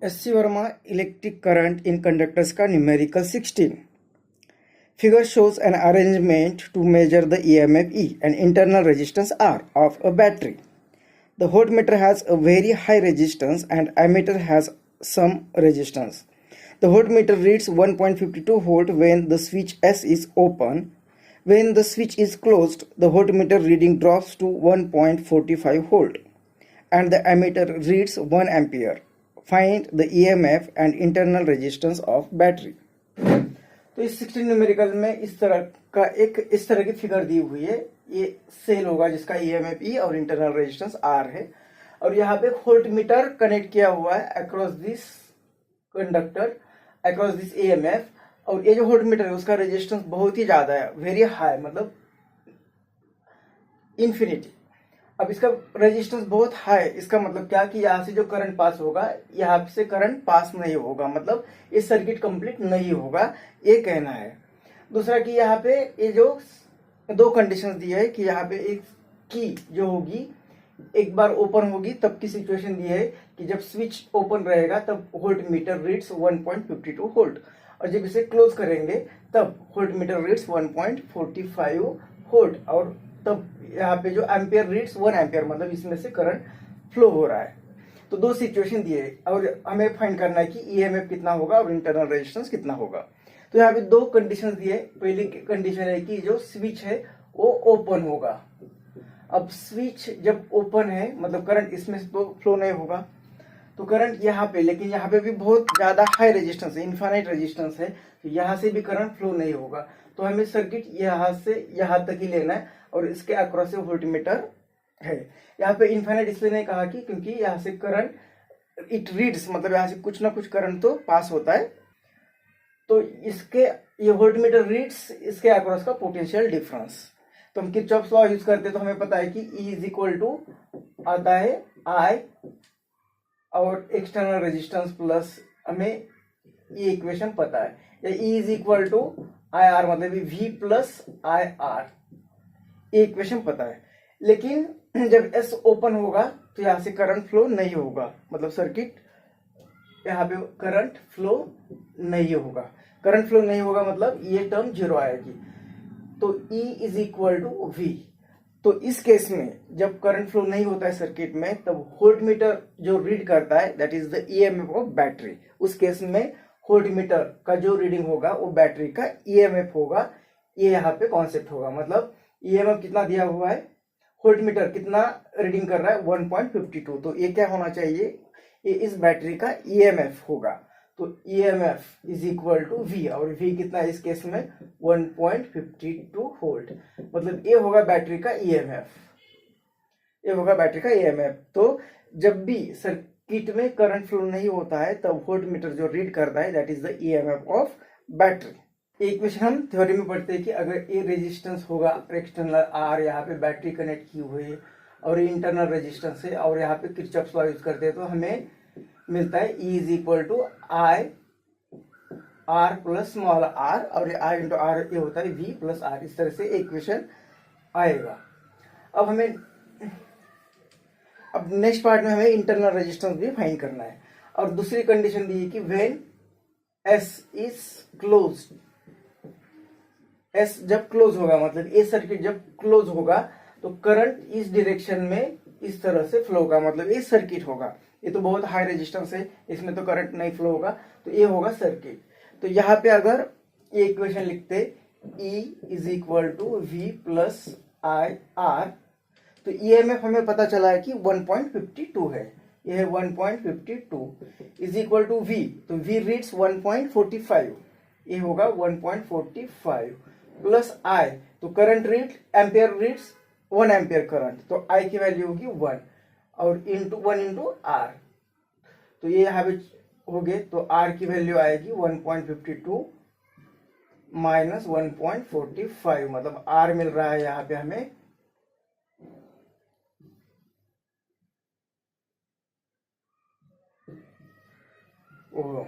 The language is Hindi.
SC. Verma electric current in conductors का numerical 16. Figure shows an arrangement to measure the EMF E and internal resistance R of a battery. The voltmeter has a very high resistance and ammeter has some resistance. The voltmeter reads 1.52 volt when the switch S is open. When the switch is closed, the voltmeter reading drops to 1.45 volt and the ammeter reads 1 ampere. Find the EMF and internal resistance of battery. तो इस 16 न्यूमेरिकल में इस तरह की फिगर दी हुई है। ये सेल होगा जिसका EMF E और इंटरनल रेजिस्टेंस R है और यहाँ पे वोल्टमीटर कनेक्ट किया हुआ है across this conductor, across this EMF। और ये जो वोल्टमीटर है उसका रेजिस्टेंस बहुत ही ज्यादा है, वेरी हाई, मतलब इन्फिनिटी। अब इसका रेजिस्टेंस बहुत हाई, इसका मतलब क्या कि यहाँ से जो करंट पास होगा यहाँ से करंट पास नहीं होगा, मतलब ये सर्किट कंप्लीट नहीं होगा, ये कहना है। दूसरा कि यहाँ पे ये जो दो कंडीशंस दी है कि यहाँ पे एक की जो होगी एक बार ओपन होगी तब की सिचुएशन दी है कि जब स्विच ओपन रहेगा तब वोल्टमीटर रीड्स 1.52 वोल्ट और जब इसे क्लोज करेंगे तब वोल्टमीटर रीड्स 1.45 वोल्ट और तब यहाँ पे जो एम्पियर रीड्स 1 एम्पियर, मतलब इसमें से करंट फ्लो हो रहा है। तो दो सिचुएशन दिए और हमें फाइंड करना है कि ईएमएफ कितना होगा और इंटरनल रेजिस्टेंस कितना होगा। तो यहाँ पे दो कंडीशन दिए। पहली कंडीशन है कि जो स्विच है वो ओपन होगा। अब स्विच जब ओपन है मतलब करंट इसमें से तो फ्लो नहीं होगा, तो करंट यहाँ पे, लेकिन यहाँ पे भी बहुत ज्यादा हाई रेजिस्टेंस है, इनफाइनाइट रेजिस्टेंस है, तो यहाँ से भी करंट फ्लो नहीं होगा। तो हमें सर्किट यहाँ से यहाँ तक ही लेना है और इसके अक्रॉस से वोल्टमीटर है। यहाँ पे इनफाइनाइट इसलिए नहीं कहा कि क्योंकि यहाँ से करंट इट रीड्स, मतलब यहाँ से कुछ ना कुछ करंट तो पास होता है। तो इसके ये वोल्टमीटर रीड्स इसके अक्रॉस का पोटेंशियल डिफरेंस। तो हम किरचॉफ्स लॉ यूज करते हैं तो हमें पता है कि E इज इक्वल टू आता है I और एक्सटर्नल रेजिस्टेंस प्लस हमें ये इक्वेशन पता है, या E is equal to IR मतलब V प्लस IR, ये इक्वेशन पता है। लेकिन जब S ओपन होगा तो यहाँ से करंट फ्लो नहीं होगा, मतलब सर्किट यहाँ पे करंट फ्लो नहीं होगा। करंट फ्लो नहीं होगा मतलब ये टर्म जीरो आएगी। तो E is equal to V। तो इस केस में जब करंट फ्लो नहीं होता है सर्किट में तब वोल्टमीटर जो रीड करता है that is the EMF of battery. उस केस में वोल्टमीटर का जो रीडिंग होगा वो बैटरी का EMF होगा। ये यहाँ पे कॉन्सेप्ट होगा, मतलब EMF कितना दिया हुआ है, वोल्टमीटर कितना रीडिंग कर रहा है 1.52, तो ये क्या होना चाहिए, ये इस बैटरी का EMF होगा। तो EMF is equal to V और V कितना है इस केस में 1.52 वोल्ट, मतलब ये होगा बैटरी का EMF, ये होगा बैटरी का EMF। तो जब भी सर्किट में करंट फ्लो नहीं होता है तब वोल्टमीटर जो रीड करता है that is the EMF of battery. एक क्वेश्चन हम थ्योरी में पढ़ते हैं कि अगर ये रेजिस्टेंस होगा एक्सटर्नल R, यहाँ पे बैटरी कनेक्ट की हुई है और इंटरनल रेजिस्टेंस है और यहाँ पे किरचॉफ्स लॉ यूज करते हैं तो हमें मिलता है E is equal to I R plus small r और I इंटू R ये होता है V प्लस R। इस तरह से इक्वेशन आएगा। अब नेक्स्ट पार्ट में हमें इंटरनल रेजिस्टेंस भी फाइंड करना है और दूसरी कंडीशन दी है कि when S is close, S जब क्लोज होगा मतलब ये सर्किट जब क्लोज होगा तो करंट इस डायरेक्शन में इस तरह से फ्लो होगा, मतलब ये सर्किट होगा। ये तो बहुत हाई रेजिस्टेंस है, इसमें तो करंट नहीं फ्लो होगा, तो ये होगा सर्किट। तो यहाँ पे अगर ये इक्वेशन लिखते E is equal to V plus IR, तो EMF हमें पता चला है कि 1.52 है, ये है 1.52 इज इक्वल टू V, तो V रीड्स 1.45, ये होगा 1.45 प्लस I, तो current read ampere reads 1 ampere current, तो I की वैल्यू होगी 1 और इंटू 1 इंटू R, तो ये यहाँ पे हो गए, तो R की वैल्यू आएगी 1.52 माइनस 1.45, मतलब R मिल रहा है यहाँ पे हमें ओह